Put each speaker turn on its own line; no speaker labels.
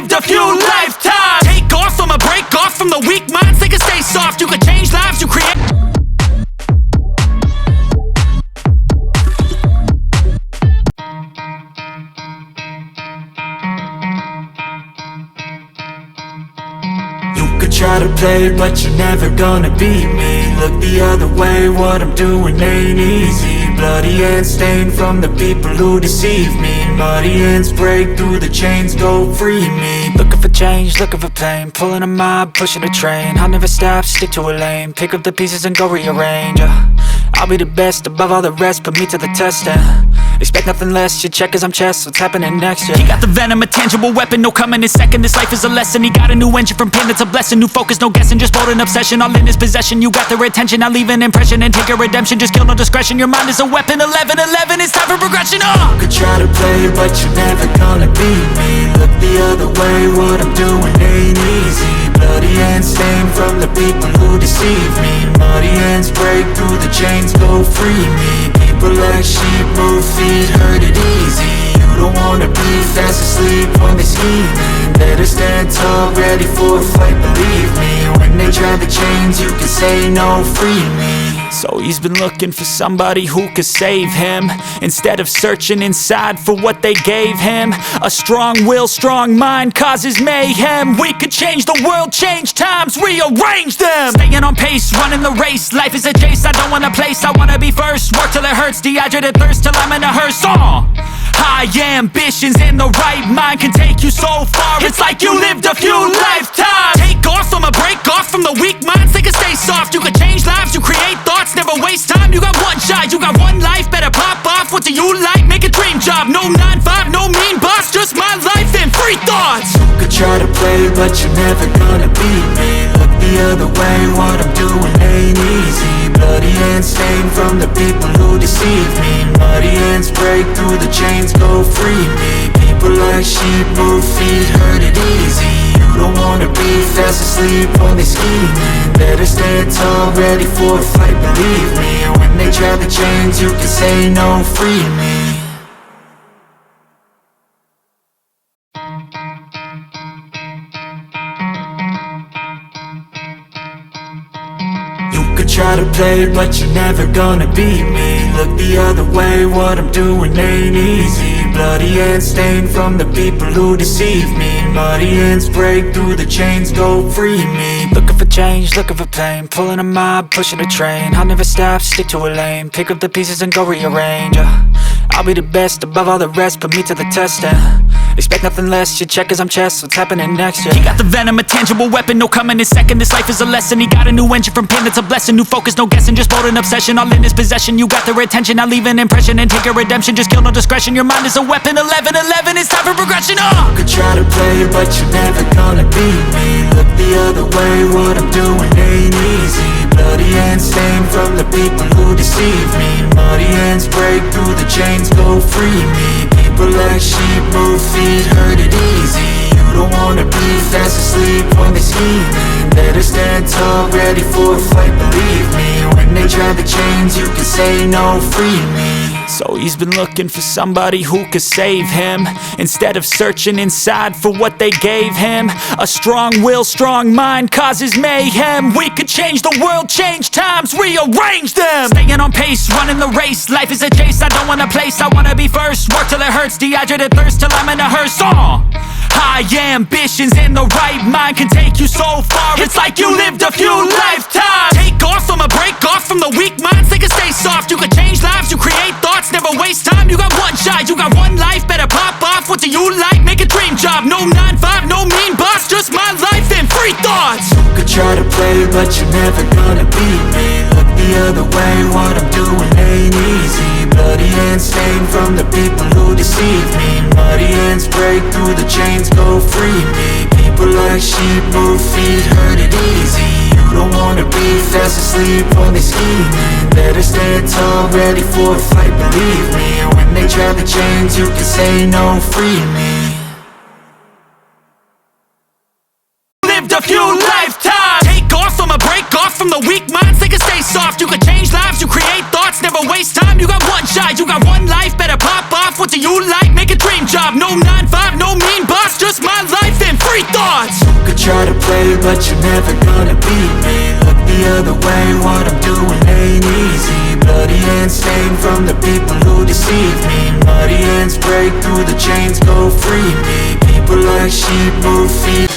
lived a few lifetimes. Take off, I'ma break off from the weak minds. They can stay soft, you can change lives, you create.
Try to play, but you're never gonna beat me. Look the other way, what I'm doing ain't easy. Bloody hands stained from the people who deceive me. Muddy hands break through the chains, go free me. Looking for change, looking for pain. Pulling a mob, pushing a train. I'll never stop, stick to a lane. Pick up the pieces and go rearrange. I'll be the best above all the rest, put me to the test and expect nothing less. You check as I'm chess, what's happening next?
He got the venom, a tangible weapon, no coming in second. This life is a lesson, he got a new engine from pain, that's a blessing. New focus, no guessing, just bold and obsession, all in his possession. You got their attention, I'll leave an impression and take your redemption. Just kill, no discretion, your mind is a weapon. 11-11, it's time for progression.
You could try to play, but you're never gonna beat me. Look the other way, what I'm doing ain't easy. Bloody hands stained from the people who deceive me. Muddy hands break through the chains, go free me. People like sheep move feet, heard it easy. You don't wanna be fast asleep when they're scheming. Better stand tall, ready for a fight, believe me. When they try the chains, you can say no, free me.
So he's been looking for somebody who could save him, instead of searching inside for what they gave him. A strong will, strong mind causes mayhem. We could change the world, change times, rearrange them. Staying on pace, running the race. Life is a chase, I don't want a place, I wanna be first. Work till it hurts, dehydrated thirst till I'm in a hearse. High ambitions and the right mind can take you so far. It's like you lived a few lifetimes. Take off, I'ma break off from the weak minds. They can stay soft, you can change lives, you create thoughts, never waste time. You got one shot, you got one life, better pop off. What do you like? Make a dream job. No 9-5, no mean boss, just my life and free thoughts.
You could try to play, but you're never gonna beat me. Look the other way, what I'm doing ain't easy. Bloody hands stained from the people who deceive me. Muddy hands break through the chains, go free me. People like sheep move feet, heard it easy. You don't wanna be fast asleep when they're scheming. Better stand tall, ready for a fight, believe me. When they try the chains, you can say no, free me. Try to play, but you're never gonna beat me. Look the other way, what I'm doing ain't easy. Bloody hands stained from the people who deceive me. Muddy hands break through the chains, go free me. Looking for change, looking for pain. Pulling a mob, pushing a train. I'll never stop, stick to a lane. Pick up the pieces and go rearrange. I'll be the best above all the rest, put me to the test and expect nothing less. You check as I'm chess, what's happening next?
He got the venom, a tangible weapon, no coming in second. This life is a lesson, he got a new engine from pain, that's a blessing. New focus, no guessing, just bold and obsession, all in his possession. You got their attention, I'll leave an impression and take your redemption. Just kill, no discretion, your mind is a weapon. 11-11, it's time for progression.
You could try to play, but you're never gonna beat me. Look the other way, what I'm doing ain't easy. Bloody hands stained from the people who deceive me. Muddy hands break through the chains, go free me. People like sheep move feet, heard it easy. You don't wanna be fast asleep when they're scheming. Better stand tall, ready for a fight, believe me. When they try the chains, you can say no, free me.
So he's been looking for somebody who could save him, instead of searching inside for what they gave him. A strong will, strong mind causes mayhem. We could change the world, change times, rearrange them. Staying on pace, running the race. Life is a chase, I don't want a place, I wanna be first. Work till it hurts, dehydrated thirst till I'm in a hearse. High ambitions and the right mind can take you so far. It's like you lived a few lifetimes. Take off, I'ma break off from the weak minds. They can stay soft, you can change lives, you create thoughts, never waste time. You got one shot, you got one life, better pop off. What do you like? Make a dream job. No 9-5, no mean boss, just my life and free thoughts.
You could try to play, but you're never gonna beat me. Look the other way, what I'm doing ain't easy. Bloody hands stained from the people who deceive me. Muddy hands break through the chains, go free me. People like sheep move feet, heard it easy. You don't wanna be fast asleep when they're scheming. Better stand tall, ready for a fight, believe me. When they try the chains, you can say no, free me.
Lived a few lifetimes. Take off, I'ma break off from the weak minds. They can stay soft, you can change lives, you create thoughts, never waste time. You got one shot, you got one life, better pop off. What do you like? Make a dream job. No 9-5, no mean boss, just my life and free thoughts.
You could try to play, but you're never gonna beat me. Look the other way, what I'm doing ain't easy. Bloody hands stained from the people who deceive me. Muddy hands break through the chains, go free me. People like sheep move feet.